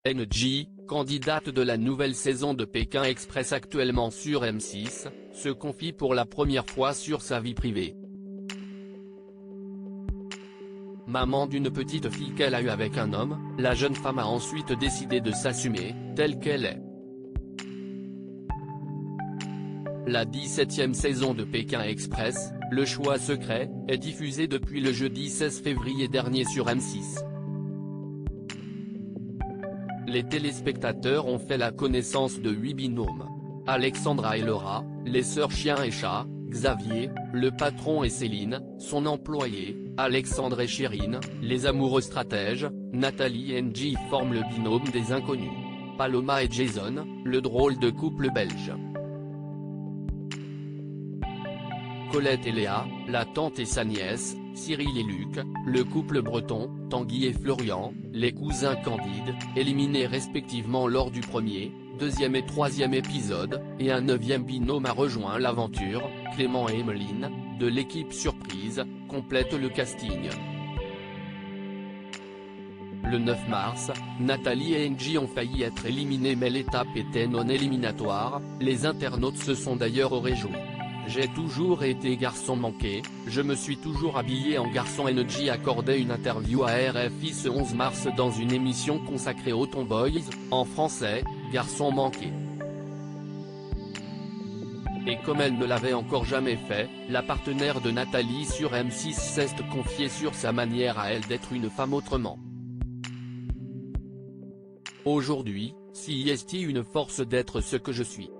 NJ, candidate de la nouvelle saison de Pékin Express actuellement sur M6, se confie pour la première fois sur sa vie privée. Maman d'une petite fille qu'elle a eue avec un homme, la jeune femme a ensuite décidé de s'assumer, telle qu'elle est. La 17e saison de Pékin Express, Le Choix Secret, est diffusée depuis le jeudi 16 février dernier sur M6. Les téléspectateurs ont fait la connaissance de 8 binômes. Alexandra et Laura, les sœurs Chien et Chat, Xavier, le patron et Céline, son employé, Alexandre et Chérine, les amoureux stratèges, Nathalie et NJ forment le binôme des inconnus. Paloma et Jason, le drôle de couple belge. Colette et Léa, la tante et sa nièce, Cyril et Luc, le couple breton, Tanguy et Florian, les cousins Candide, éliminés respectivement lors du premier, deuxième et troisième épisode, et un 9e binôme a rejoint l'aventure, Clément et Emeline, de l'équipe surprise, complète le casting. Le 9 mars, Nathalie et NJ ont failli être éliminés mais l'étape était non éliminatoire, les internautes se sont d'ailleurs réjouis. J'ai toujours été garçon manqué, je me suis toujours habillé en garçon. NJ accordait une interview à RFI ce 11 mars dans une émission consacrée aux Tomboys, en français, Garçon manqué. Et comme elle ne l'avait encore jamais fait, la partenaire de Nathalie sur M6 s'est confiée sur sa manière à elle d'être une femme autrement. Aujourd'hui, si est une force d'être ce que je suis.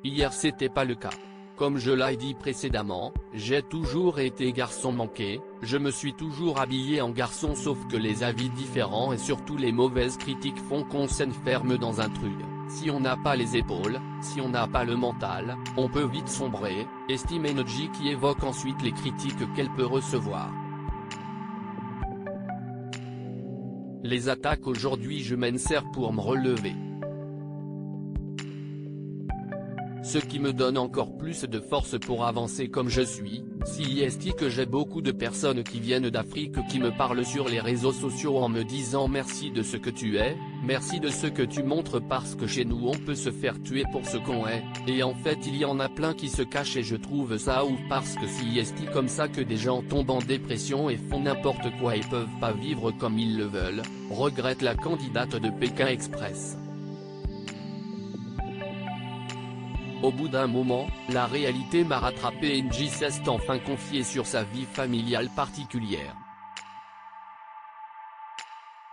Hier c'était pas le cas. Comme je l'ai dit précédemment, j'ai toujours été garçon manqué, je me suis toujours habillé en garçon sauf que les avis différents et surtout les mauvaises critiques font qu'on s'enferme dans un truc. Si on n'a pas les épaules, si on n'a pas le mental, on peut vite sombrer, estime NJ qui évoque ensuite les critiques qu'elle peut recevoir. Les attaques aujourd'hui je m'en sers pour me relever. Ce qui me donne encore plus de force pour avancer comme je suis, si est que j'ai beaucoup de personnes qui viennent d'Afrique qui me parlent sur les réseaux sociaux en me disant merci de ce que tu es, merci de ce que tu montres parce que chez nous on peut se faire tuer pour ce qu'on est, et en fait il y en a plein qui se cachent et je trouve ça ouf parce que si est comme ça que des gens tombent en dépression et font n'importe quoi et peuvent pas vivre comme ils le veulent, regrette la candidate de Pékin Express. Au bout d'un moment, la réalité m'a rattrapé. NJ s'est enfin confié sur sa vie familiale particulière.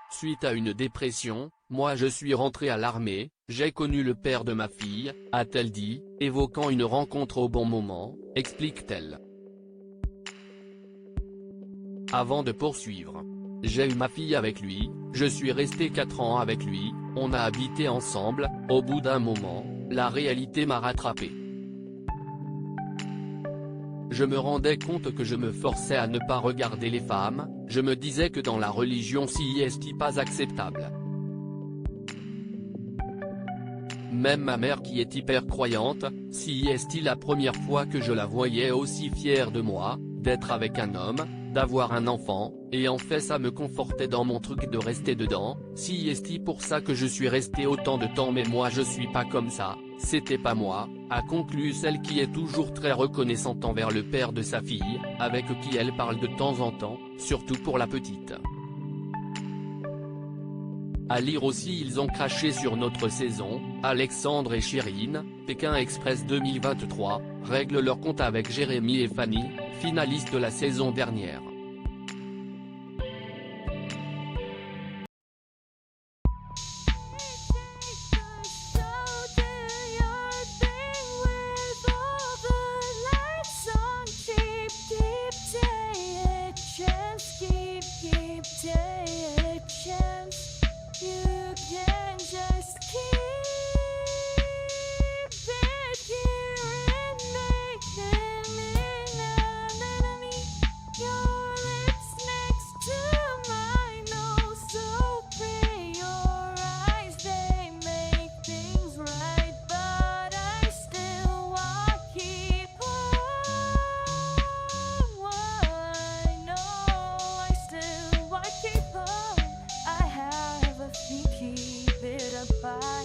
Suite à une dépression, moi je suis rentré à l'armée, j'ai connu le père de ma fille, a-t-elle dit, évoquant une rencontre au bon moment, explique-t-elle. Avant de poursuivre. J'ai eu ma fille avec lui, je suis resté 4 ans avec lui, on a habité ensemble, au bout d'un moment, la réalité m'a rattrapé. Je me rendais compte que je me forçais à ne pas regarder les femmes, je me disais que dans la religion si est pas acceptable. Même ma mère qui est hyper croyante, si est la première fois que je la voyais aussi fière de moi, d'être avec un homme, d'avoir un enfant, et en fait ça me confortait dans mon truc de rester dedans, si est pour ça que je suis resté autant de temps mais moi je suis pas comme ça, c'était pas moi, a conclu celle qui est toujours très reconnaissante envers le père de sa fille, avec qui elle parle de temps en temps, surtout pour la petite. À lire aussi ils ont craché sur notre saison, Alexandre et Chérine, Pékin Express 2023, règlent leur compte avec Jérémy et Fanny, finalistes de la saison dernière. You're pas